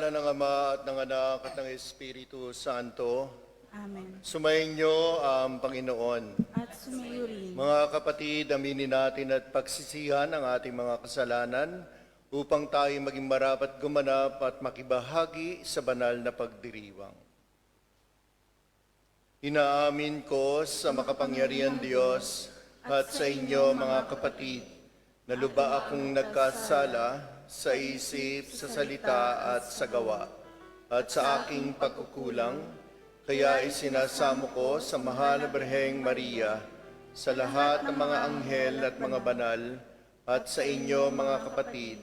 ngalan ng Ama at ng Anak at ng Espiritu Santo. Amen. Sumainyo ang Panginoon. At sumayo rin. Mga kapatid, aminin natin at pagsisihan ang ating mga kasalanan upang tayo maging marapat gumanap at makibahagi sa banal na pagdiriwang. Inaamin ko sa makapangyarihan Diyos at sa inyo mga kapatid, na luba akong nagkasala sa isip, sa salita at sa gawa, at sa aking pagkukulang, kaya isinasamo ko sa mahal na Birheng Maria, sa lahat ng mga anghel at mga banal, at sa inyo mga kapatid,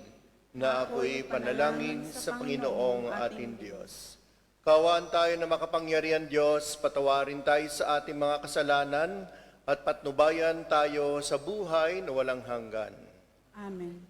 na ako'y panalangin sa Panginoong ating Diyos. Kawaan tayo na makapangyarihan Diyos, patawarin tayo sa ating mga kasalanan, at patnubayan tayo sa buhay na walang hanggan. Amen.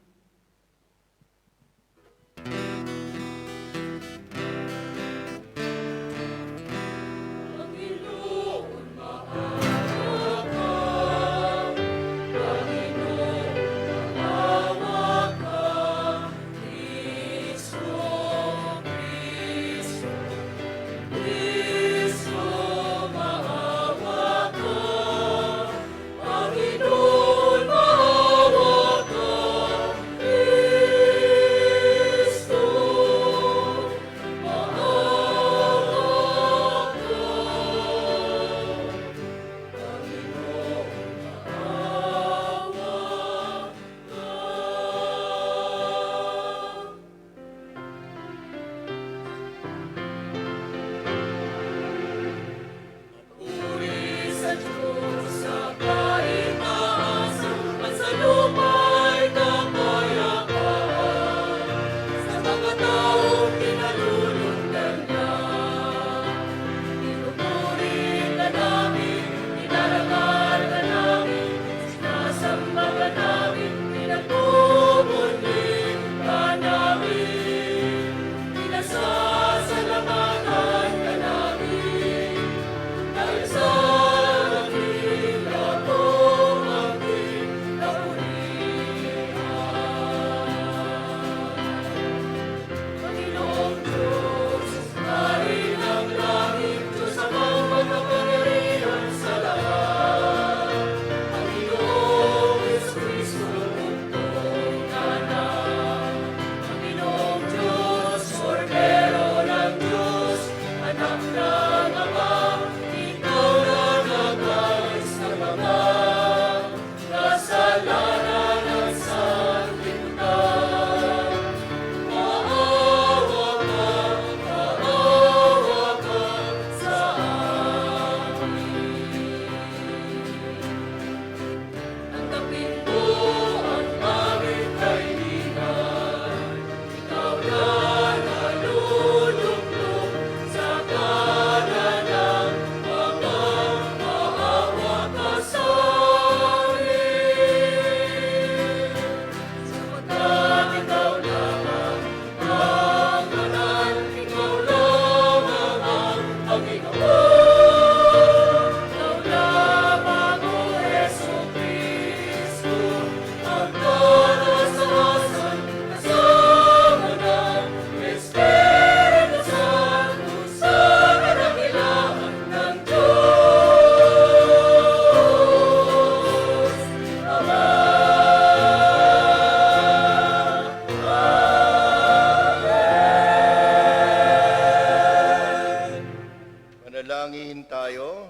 Manalangin tayo.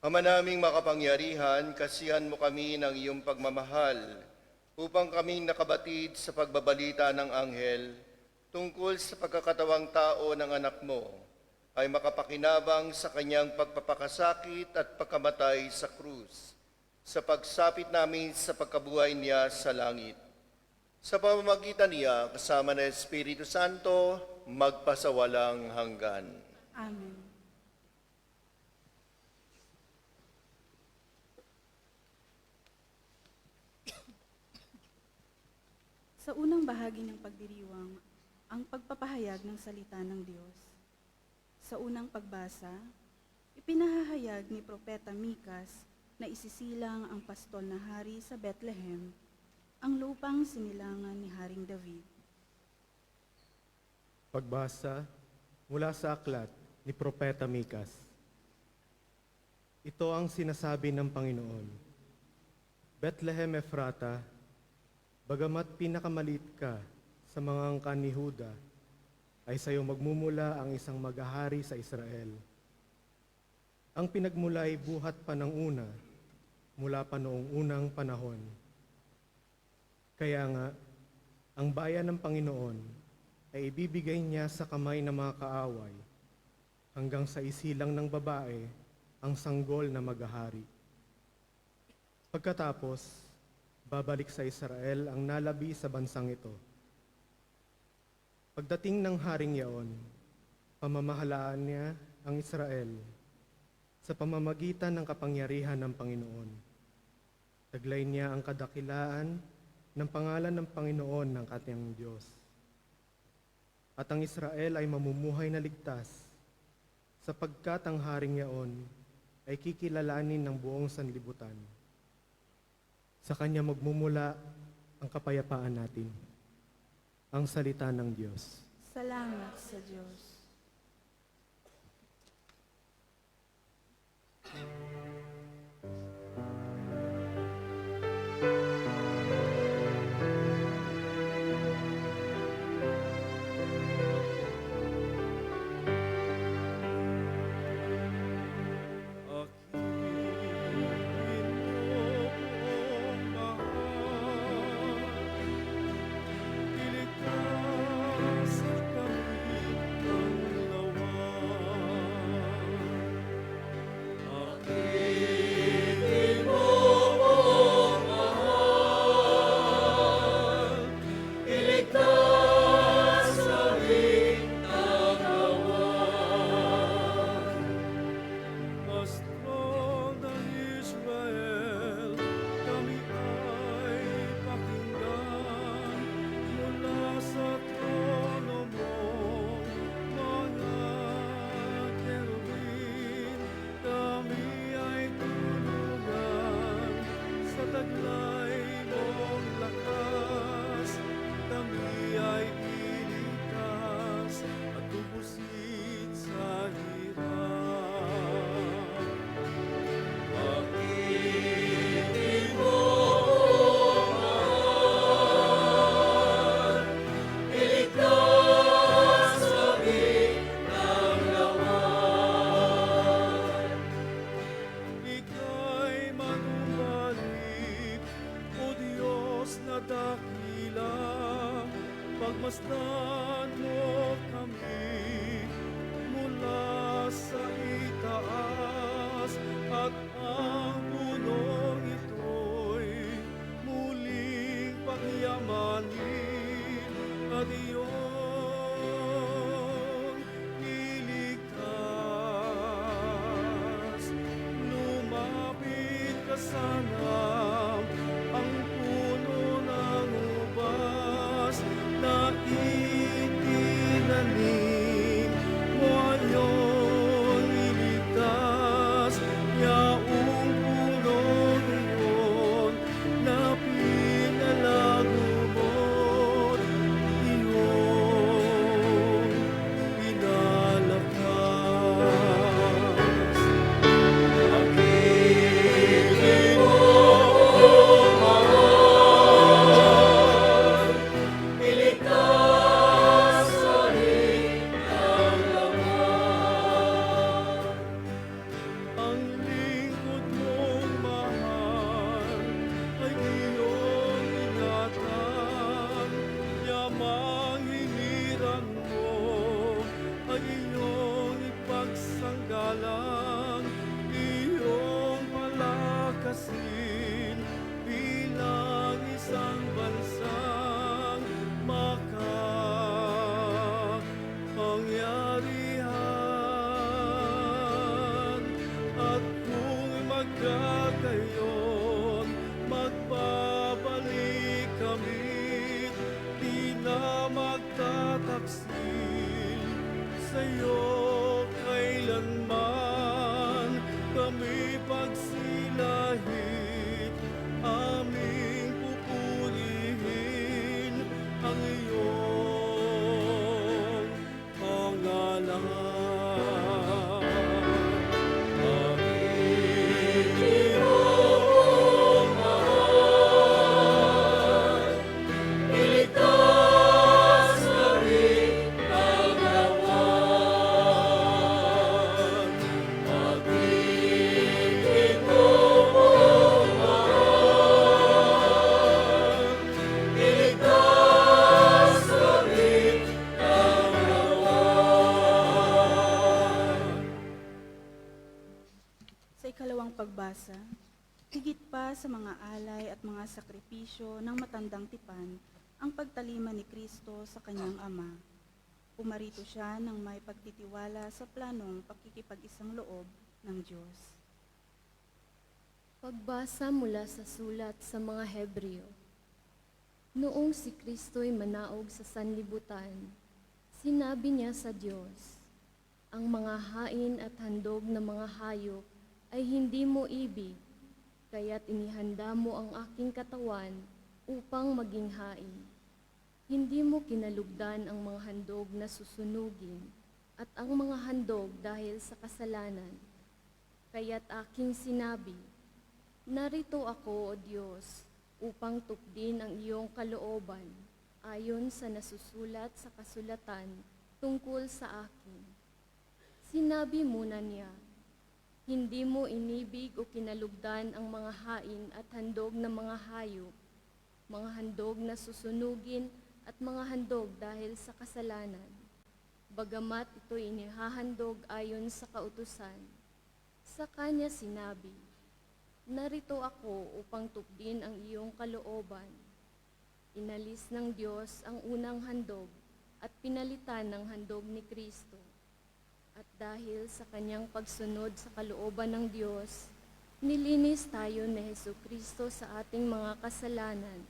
Ama naming makapangyarihan, kasihan mo kami ng iyong pagmamahal upang kaming nakabatid sa pagbabalita ng anghel tungkol sa pagkakatawang tao ng anak mo ay makapakinabang sa kanyang pagpapakasakit at pagkamatay sa krus, sa pagsapit namin sa pagkabuhay niya sa langit. Sa pamamagitan niya, kasama ng Espiritu Santo, magpasawalang hanggan. Amen. Sa unang bahagi ng pagdiriwang, ang pagpapahayag ng salita ng Diyos. Sa unang pagbasa, ipinahahayag ni Propeta Mikas na isisilang ang pastol na hari sa Bethlehem, ang lupang sinilangan ni Haring David. Pagbasa mula sa aklat ni Propeta Mikas. Ito ang sinasabi ng Panginoon. Bethlehem Ephrata, bagamat pinakamaliit ka sa mga angkan ni Huda, ay sa iyo magmumula ang isang maghahari sa Israel. Ang pinagmula ay buhat pa ng una, mula pa noong unang panahon. Kaya nga, ang bayan ng Panginoon ay ibibigay niya sa kamay ng mga kaaway, hanggang sa isilang ng babae ang sanggol na maghahari. Pagkatapos, babalik sa Israel ang nalabi sa bansang ito. Pagdating ng haring yaon, pamamahalaan niya ang Israel sa pamamagitan ng kapangyarihan ng Panginoon. Taglay niya ang kadakilaan ng pangalan ng Panginoon ng kanyang Diyos. At ang Israel ay mamumuhay na ligtas, sapagkat ang haring yaon ay kikilalanin ng buong sanlibutan. Sa kanya magmumula ang kapayapaan natin. Ang salita ng Diyos. Salamat sa Diyos. Pagmasdan mo kami mula sa itaas, at ang punong ito'y muling pagyamanin, at iyong iligtas. Lumapit ka sana ang puno ng ubas na itinanim mo, ayon iligtas. Yaong punong iyon na pinalago mo't iyong pinalakas. Pag-ibig mo pagbasa, higit pa sa mga alay at mga sakripisyo ng matandang tipan, ang pagtalima ni Kristo sa kanyang Ama. Pumarito siya ng may pagtitiwala sa planong pakikipag-isang loob ng Diyos. Pagbasa mula sa sulat sa mga Hebreo. Noong si Kristo'y manaog sa sanlibutan, sinabi niya sa Diyos, "Ang mga hain at handog ng mga hayop ay hindi mo ibig, kaya't inihanda mo ang aking katawan upang maging hain. Hindi mo kinalugdan ang mga handog na susunugin at ang mga handog dahil sa kasalanan. Kaya't aking sinabi, narito ako, O Diyos, upang tupdin ang iyong kalooban ayon sa nasusulat sa kasulatan tungkol sa akin." Sinabi muna niya, "Hindi mo inibig o kinalugdan ang mga hain at handog ng mga hayop, mga handog na susunugin at mga handog dahil sa kasalanan. Bagamat ito'y inihahandog ayon sa kautusan, sa kanya sinabi, narito ako upang tupdin ang iyong kalooban." Inalis ng Diyos ang unang handog at pinalitan ng handog ni Kristo. At dahil sa kanyang pagsunod sa kalooban ng Diyos, nilinis tayo ni Hesukristo sa ating mga kasalanan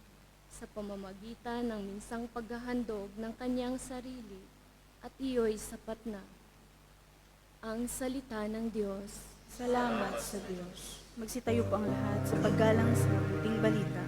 sa pamamagitan ng minsang paghahandog ng kanyang sarili, at iyo'y sapat na. Ang salita ng Diyos. Salamat sa Diyos. Magsitayo po ang lahat sa paggalang sa mabuting balita.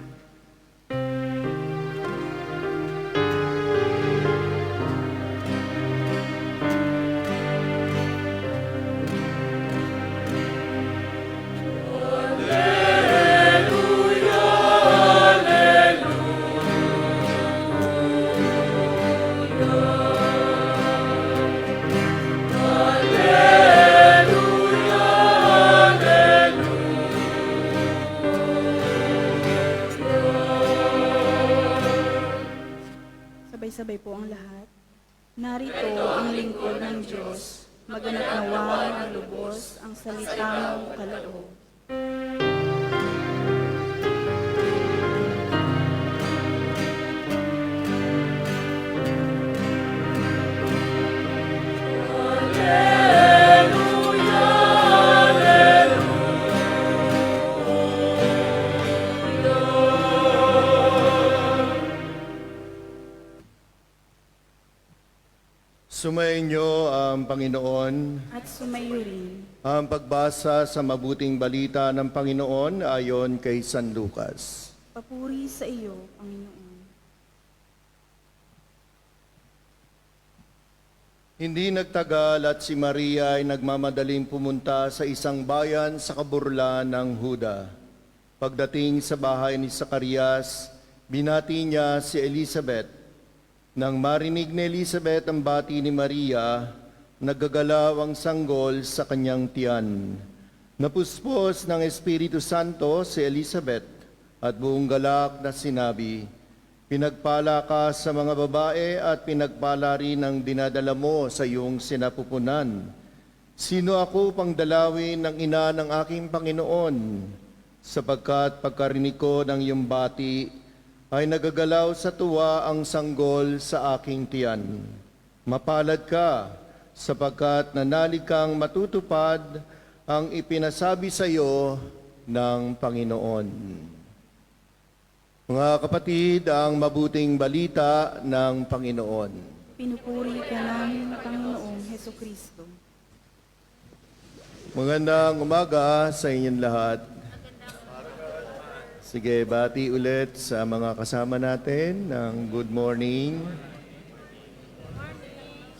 Sabay-sabay po ang lahat. Narito ang lingkod ng Diyos, maganap nawa ng lubos ang salita mong kaloob. Sumainyo ang Panginoon. At sumayo rin. Ang pagbasa sa mabuting balita ng Panginoon ayon kay San Lucas. Papuri sa iyo, Panginoon. Hindi nagtagal at si Maria ay nagmamadaling pumunta sa isang bayan sa kaburlan ng Huda. Pagdating sa bahay ni Zacarias, binati niya si Elizabeth. Nang marinig ni Elizabeth ang bati ni Maria, naggagalaw ang sanggol sa kanyang tiyan. Napuspos ng Espiritu Santo si Elizabeth at buong galak na sinabi, "Pinagpala ka sa mga babae at pinagpala rin ang dinadala mo sa iyong sinapupunan. Sino ako pang dalawin ng ina ng aking Panginoon? Sapagkat pagkarinig ko ng iyong bati, ay nagagalaw sa tuwa ang sanggol sa aking tiyan. Mapalad ka, sapagkat nanalig kang matutupad ang ipinasabi sa iyo ng Panginoon." Mga kapatid, ang mabuting balita ng Panginoon. Pinupuri ka namin, Panginoong Hesukristo. Magandang umaga sa inyong lahat. Sige, bati ulit sa mga kasama natin ng good morning.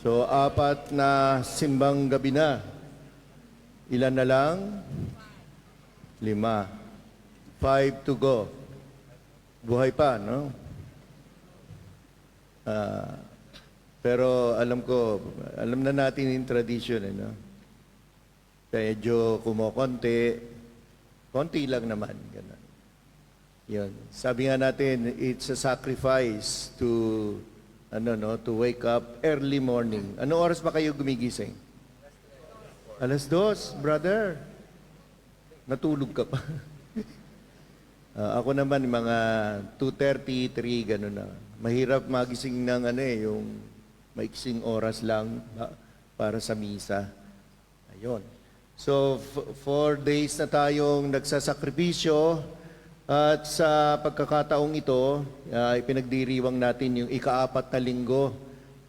So, 4 na simbang gabi na. Ilan na lang? 5. 5 to go. Buhay pa, no? Pero alam na natin yung tradition, no? Medyo kumokonti. Konti lang naman, gano'n. Yun. Sabi nga natin, it's a sacrifice to wake up early morning. Anong oras ba kayo gumigising? 2:00, brother. Natulog ka pa. Ako naman, mga 2:30, 3, gano'n na. Mahirap magising ng yung maiksing oras lang para sa misa. Ayun. So, 4 days na tayong nagsasakripisyo at sa pagkakataong ito, ipinagdiriwang natin yung ika-4 na linggo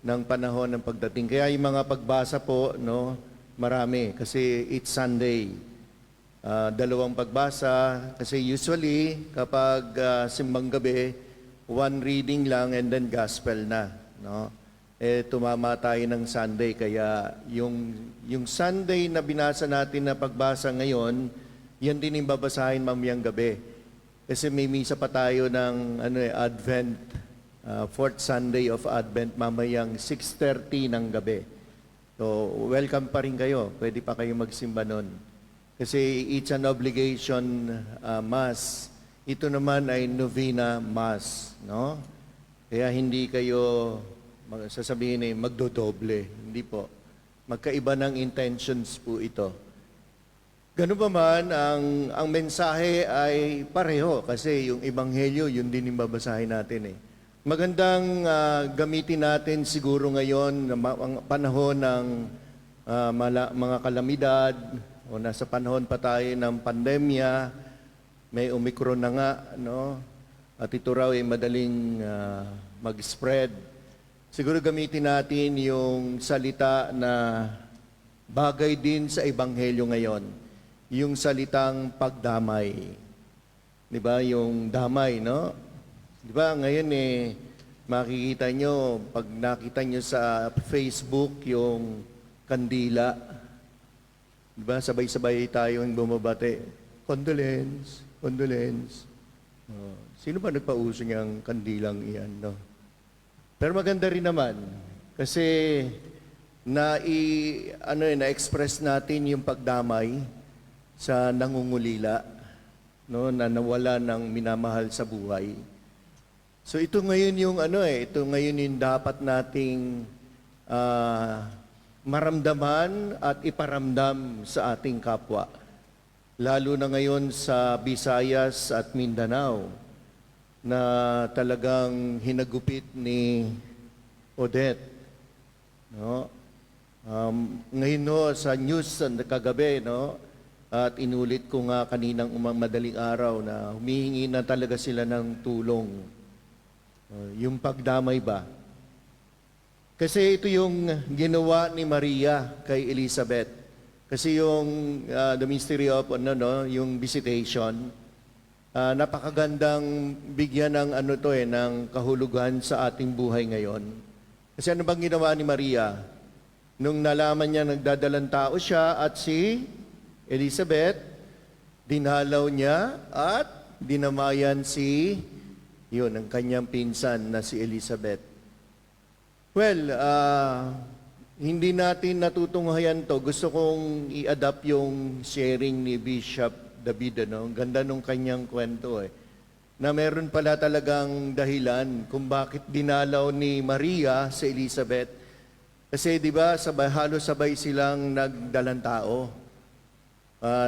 ng panahon ng pagdating. Kaya yung mga pagbasa po, no, marami kasi it's Sunday. 2 pagbasa kasi usually kapag simbang gabi, 1 reading lang and then gospel na, no? Tumama tayo ng Sunday kaya yung Sunday na binasa natin na pagbasa ngayon, yan din yung babasahin mamayang gabi. Kasi may misa pa tayo ng Advent, 4th Sunday of Advent mamayang 6:30 ng gabi. So, welcome pa rin kayo. Pwede pa kayo magsimba nun. Kasi it's an obligation mass. Ito naman ay novena mass, no? Kaya hindi kayo sasabihin magdodoble. Hindi po. Magkaiba ng intentions po ito. Ganun pa man, ang mensahe ay pareho kasi yung ebanghelyo, yun din yung babasahin natin Magandang gamitin natin siguro ngayon ang panahon ng mga kalamidad o nasa panahon pa tayo ng pandemya, may Omicron na nga, no? At ito raw ay madaling mag-spread. Siguro gamitin natin yung salita na bagay din sa ebanghelyo ngayon, yung salitang pagdamay. 'Di ba? Yung damay, no? 'Di ba? Ngayon makikita nyo, pag nakita nyo sa Facebook yung kandila, 'di ba? Sabay-sabay tayong bumabate. Condolence, condolence. Sino ba nagpauso niyang kandilang iyan, no? Pero maganda rin naman kasi na-express natin yung pagdamay sa nangungulila, no, na nawala ng minamahal sa buhay. So ito ngayon yung ito ngayon yung dapat nating maramdaman at iparamdam sa ating kapwa. Lalo na ngayon sa Visayas at Mindanao na talagang hinagupit ni Odette. No? Ngayon sa news kagabi, no? At inulit ko nga kaninang madaling araw na humihingi na talaga sila ng tulong. Yung pagdamay ba? Kasi ito yung ginawa ni Maria kay Elizabeth. Kasi yung the mystery of yung visitation, napakagandang bigyan ng ng kahulugan sa ating buhay ngayon. Kasi ano bang ginawa ni Maria? Nung nalaman niya nagdadalang tao siya at si Elizabeth, dinalaw niya at dinamayan ang kanyang pinsan na si Elizabeth. Well, hindi natin natutunghayan to. Gusto kong i-adapt yung sharing ni Bishop David, Ang ganda nung kanyang kwento na meron pala talagang dahilan kung bakit dinalaw ni Maria si Elizabeth. Kasi 'di ba, halos sabay silang nagdalang tao.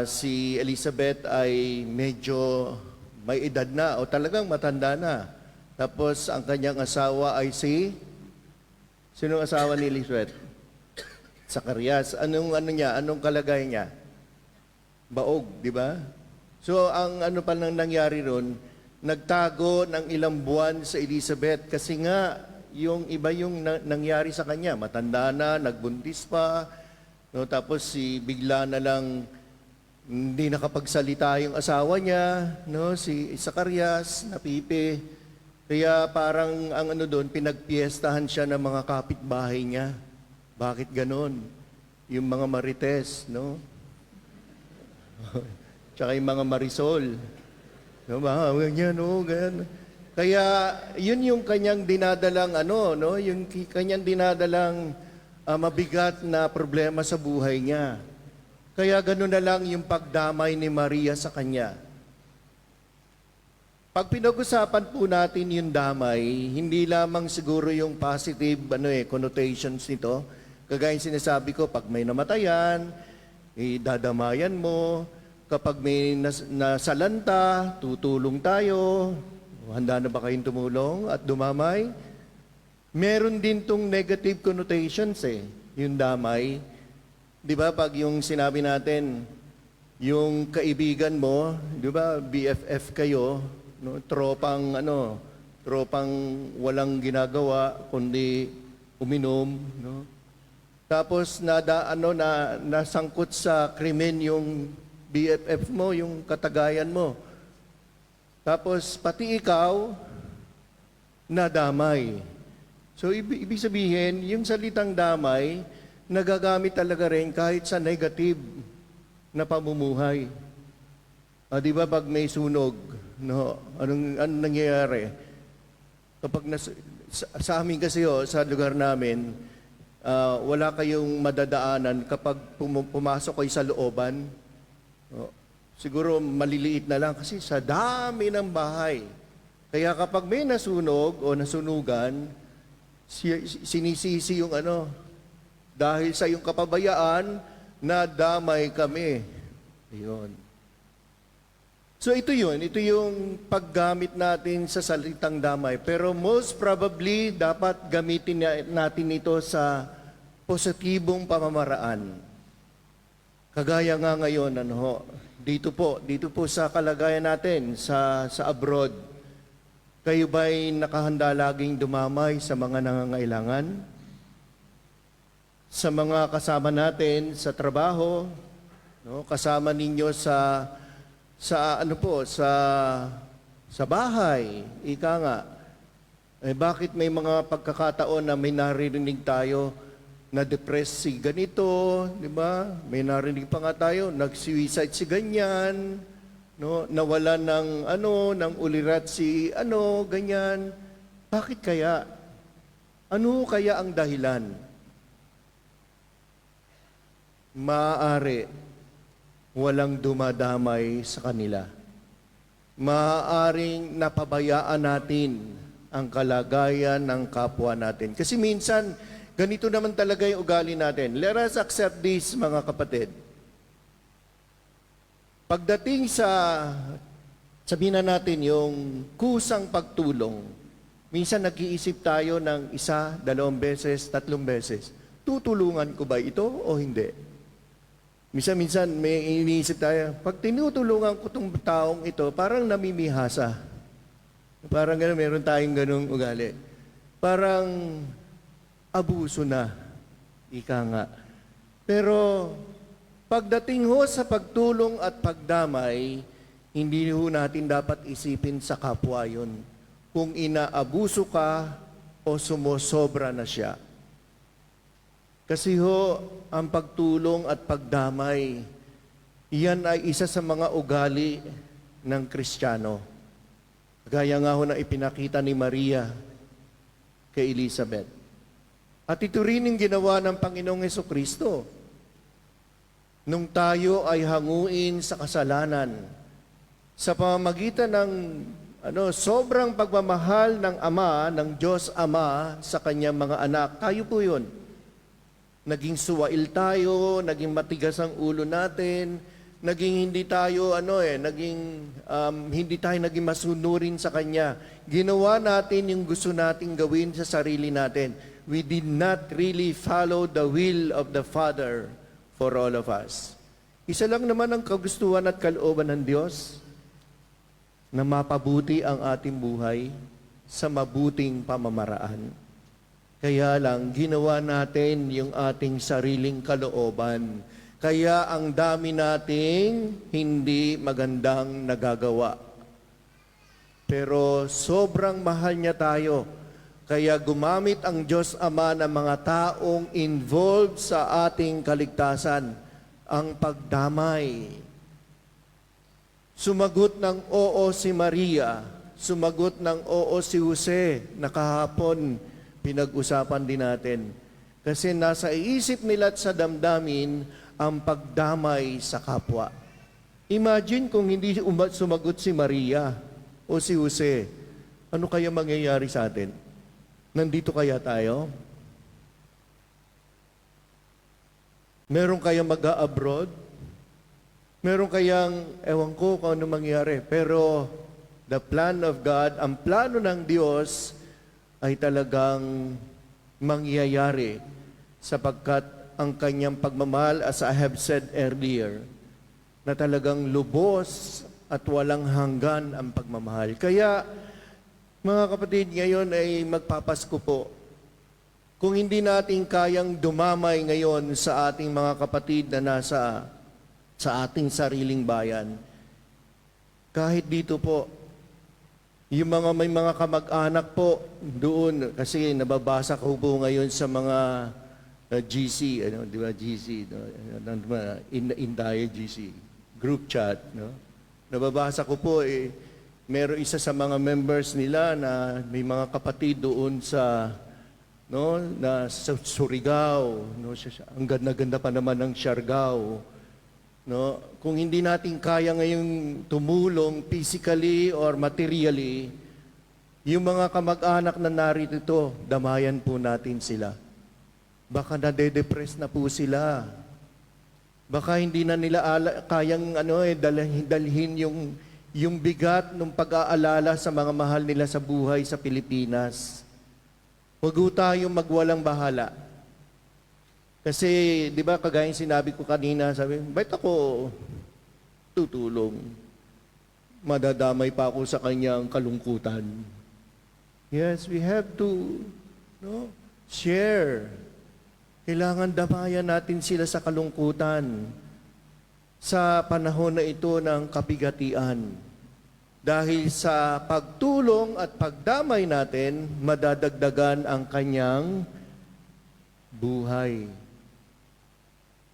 Si Elizabeth ay medyo may edad na o talagang matanda na. Tapos ang kanyang asawa ay sino asawa ni Elizabeth? Zacarias. Anong kalagay niya? Baog, di ba? So ang palang nangyari ron, nagtago ng ilang buwan sa Elizabeth kasi nga yung iba yung nangyari sa kanya. Matanda na, nagbuntis pa, no? Tapos bigla na lang hindi nakapagsalita yung asawa niya, no? Si Zacarias, napipi. Kaya parang ang doon, pinagpiestahan siya ng mga kapitbahay niya. Bakit ganon? Yung mga marites, no? Tsaka yung mga marisol. No, ganyan, no? Ganyan. Kaya yun yung kanyang dinadalang yung kanyang dinadalang mabigat na problema sa buhay niya. Kaya gano'n na lang yung pagdamay ni Maria sa kanya. Pag pinag-usapan po natin yung damay, hindi lamang siguro yung positive connotations nito. Kagaya sinasabi ko, pag may namatayan, dadamayan mo. kapag may nasalanta, tutulong tayo. Handa na ba kayong tumulong at dumamay? Meron din tong negative connotations yung damay. Di ba pag yung sinabi natin, yung kaibigan mo, di ba BFF kayo, no? Tropang walang ginagawa kundi uminom, no? Tapos nasangkot sa krimen yung BFF mo, yung katagayan mo. Tapos pati ikaw nadamay. So ibig sabihin, yung salitang damay nagagamit talaga rin kahit sa negative na pamumuhay. Di ba pag may sunog, no? Anong nangyayari? Kapag sa amin kasi sa lugar namin, wala kayong madadaanan kapag pumasok kayo sa looban. Siguro maliliit na lang kasi sa dami ng bahay. Kaya kapag may nasunog o nasunugan, sinisisi yung dahil sa iyong kapabayaan, nadamay kami. Ayun. So ito yung paggamit natin sa salitang damay. Pero most probably, dapat gamitin natin ito sa positibong pamamaraan. Kagaya nga ngayon, dito po sa kalagayan natin, sa abroad, kayo ba'y nakahanda laging dumamay sa mga nangangailangan? Sa mga kasama natin sa trabaho, no? Kasama ninyo sa bahay, ika nga. Bakit may mga pagkakataon na may naririnig tayo na depressed si ganito, di ba? May narinig pa nga tayo, nag-suicide si ganyan, no? Nawala ng ulirat si ganyan. Bakit kaya? Ano kaya ang dahilan? Maaari walang dumadamay sa kanila. Maaaring napabayaan natin ang kalagayan ng kapwa natin. Kasi minsan, ganito naman talaga yung ugali natin. Let us accept this, mga kapatid. Pagdating sabihin na natin yung kusang pagtulong, minsan nag-iisip tayo ng 1, 2 beses, 3 beses. Tutulungan ko ba ito o hindi? Minsan may iniisip tayo, pag tinutulungan ko itong taong ito, parang namimihasa. Parang gano'n, meron tayong gano'ng ugali. Parang abuso na, ika nga. Pero pagdating sa pagtulong at pagdamay, hindi natin dapat isipin sa kapwa yun. Kung inaabuso ka o sumosobra na siya. Kasi ang pagtulong at pagdamay, iyan ay isa sa mga ugali ng Kristiyano. Gaya nga na ipinakita ni Maria kay Elizabeth. At ito rin yung ginawa ng Panginoong Hesukristo. Nung tayo ay hanguin sa kasalanan, sa pamamagitan ng sobrang pagmamahal ng Ama, ng Diyos Ama sa kanyang mga anak, tayo po yun. Naging suwail tayo, naging matigas ang ulo natin, naging hindi tayo hindi tayo naging masunurin sa Kanya. Ginawa natin yung gusto nating gawin sa sarili natin. We did not really follow the will of the Father for all of us. Isa lang naman ang kagustuhan at kalooban ng Diyos, na mapabuti ang ating buhay sa mabuting pamamaraan. Kaya lang, ginawa natin yung ating sariling kalooban. Kaya ang dami nating hindi magandang nagagawa. Pero sobrang mahal niya tayo. Kaya gumamit ang Diyos Ama ng mga taong involved sa ating kaligtasan, ang pagdamay. Sumagot ng oo si Maria, sumagot ng oo si Jose, na kahapon pinag-usapan din natin. Kasi nasa isip nila at sa damdamin ang pagdamay sa kapwa. Imagine kung hindi sumagot si Maria o si Jose, ano kaya mangyayari sa atin? Nandito kaya tayo? Meron kaya mag-abroad? Meron kayang, ewan ko kung ano mangyari, pero the plan of God, ang plano ng Diyos ay talagang mangyayari sapagkat ang kanyang pagmamahal, as I have said earlier, na talagang lubos at walang hanggan ang pagmamahal. Kaya, mga kapatid, ngayon ay magpapasko po. Kung hindi natin kayang dumamay ngayon sa ating mga kapatid na nasa sa ating sariling bayan, kahit dito po, yung may mga kamag-anak po doon, kasi nababasa ko po ngayon sa mga GC, di ba, GC, Indaya GC, group chat, no? Nababasa ko po, meron isa sa mga members nila na may mga kapatid doon sa, no, na sa Surigao, no, ang ganda-ganda pa naman ng Siargao, no? Kung hindi natin kaya ngayong tumulong physically or materially, yung mga kamag-anak na narito, damayan po natin sila. Baka nade-depress na po sila. Baka hindi na nila kayang dalhin yung bigat ng pag-aalala sa mga mahal nila sa buhay sa Pilipinas. Huwag ho tayong magwalang bahala. Kasi, di ba, kagaya sinabi ko kanina, sabi, ba't ako tutulong? Madadamay pa ako sa kanyang kalungkutan. Yes, we have to share. Kailangan damayan natin sila sa kalungkutan sa panahon na ito ng kabigatian. Dahil sa pagtulong at pagdamay natin, madadagdagan ang kanyang buhay.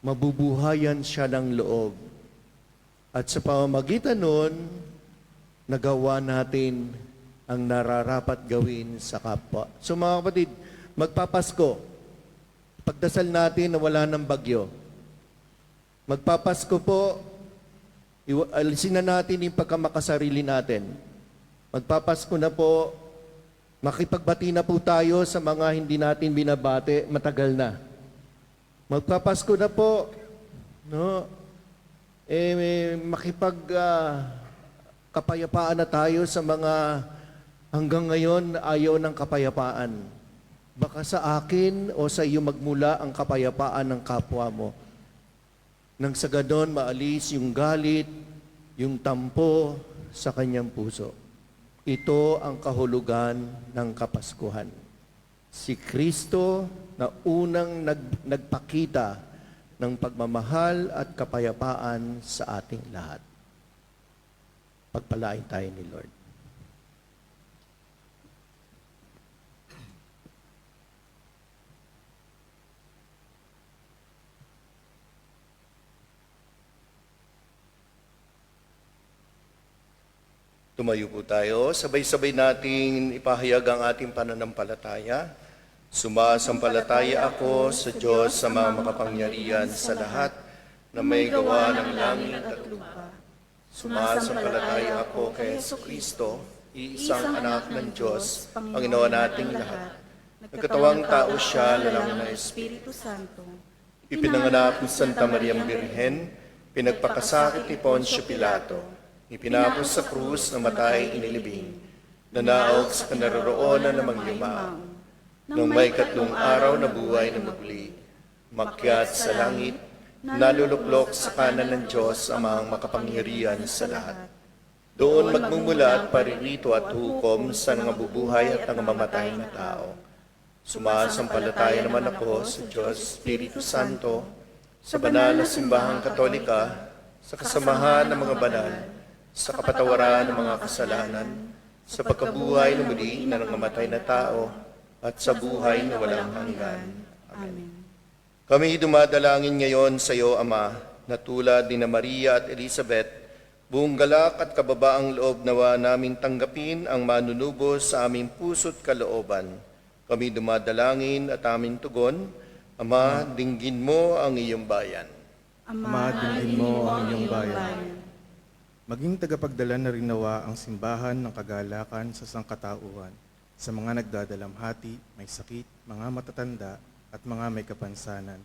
Mabubuhayan siya ng loob. At sa pamamagitan nun, nagawa natin ang nararapat gawin sa kapwa. So mga kapatid, magpapasko. Pagdasal natin na wala ng bagyo. Magpapasko po, alisin na natin yung pagkamakasarili natin. Magpapasko na po, makipagbati na po tayo sa mga hindi natin binabati, matagal na. Magpapasko na po, no? Kapayapaan na tayo sa mga hanggang ngayon ayaw ng kapayapaan. Baka sa akin o sa iyo magmula ang kapayapaan ng kapwa mo. Nang sa ganon maalis yung galit, yung tampo sa kanyang puso. Ito ang kahulugan ng Kapaskuhan. Si Kristo na unang nagpakita ng pagmamahal at kapayapaan sa ating lahat. Pagpalain tayo ni Lord. Tumayo po tayo, sabay-sabay nating ipahayag ang ating pananampalataya. Sumasampalataya ako sa Diyos sa mga makapangyarihan sa lahat na may gawa ng langit at lupa. Sumasampalataya ako kay Kristo, iisang anak ng Diyos, Panginoon nating lahat. Nagkatawang tao siya, lalang na Espiritu Santo. Ipinanganak ni Santa Mariang Birhen, pinagpakasakit ni Poncio Pilato, ipinapos sa krus, namatay, inilibing, nanaog sa kanaroroonan ng mangyumao. Nung may 3 araw na buhay na muli, makyat sa langit, naluluklok sa kanan ng Diyos ang mga makapangyarihan sa lahat. Doon magmumula at paririto at hukom sa nangabubuhay at nangamamamatay na tao. Sumasampalataya naman ako sa Diyos, Espiritu Santo, sa banal na simbahang katolika, sa kasamahan ng mga banal, sa kapatawaran ng mga kasalanan, sa pagkabuhay na muli na nangamatay na tao, at sa buhay na walang hanggan. Amen. Kami dumadalangin ngayon sa iyo, Ama, na tulad ni Maria at Elizabeth, buong galak at kababaang loob nawa naming tanggapin ang manunubos sa aming puso't kalooban. Kami dumadalangin at aming tugon, Ama, dinggin mo ang iyong bayan. Ama, dinggin mo ang iyong bayan. Maging tagapagdala na rin nawa ang simbahan ng kagalakan sa sangkatauhan, sa mga nagdadalamhati, may sakit, mga matatanda, at mga may kapansanan.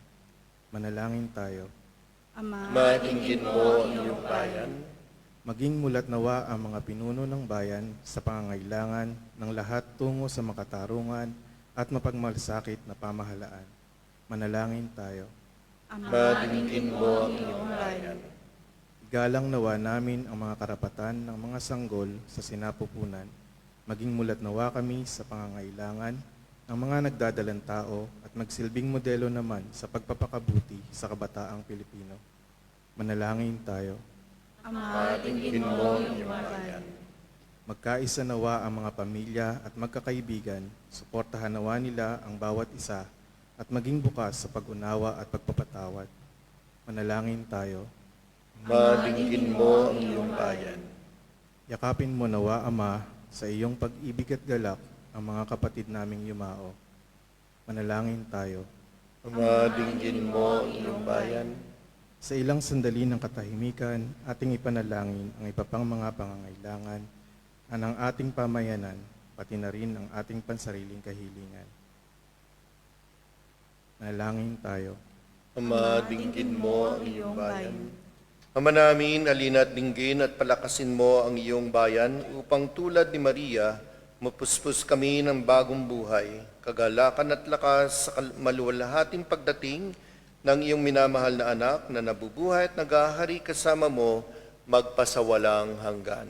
Manalangin tayo. Ama, Matingin mo ang iyong bayan. Maging mulat nawa ang mga pinuno ng bayan sa pangangailangan ng lahat tungo sa makatarungan at mapagmalasakit na pamahalaan. Manalangin tayo. Ama, Matingin mo ang iyong bayan. Igalang nawa namin ang mga karapatan ng mga sanggol sa sinapupunan. Maging mulat nawa kami sa pangangailangan ng mga nagdadalang tao at magsilbing modelo naman sa pagpapakabuti sa kabataang Pilipino. Manalangin tayo. Ama, tingin mo ang iyong bayan. Magkaisa nawa ang mga pamilya at magkakaibigan, suportahan nawa nila ang bawat isa at maging bukas sa pag-unawa at pagpapatawad. Manalangin tayo. Matingin mo ang iyong bayan. Yakapin mo nawa, Ama, sa iyong pag-ibig at galak ang mga kapatid naming yumao. Manalangin tayo. Matingin mo ang iyong bayan. Sa ilang sandali ng katahimikan, ating ipanalangin ang iba pang mga pangangailangan ng ating pamayanan, pati na rin ang ating pansariling kahilingan. Manalangin tayo. Matingin mo ang iyong bayan. Ama namin, alina at dinggin at palakasin mo ang iyong bayan upang tulad ni Maria, mapuspos kami ng bagong buhay, kagalakan at lakas sa maluwalhating pagdating ng iyong minamahal na anak na nabubuhay at nagahari kasama mo magpasawalang hanggan.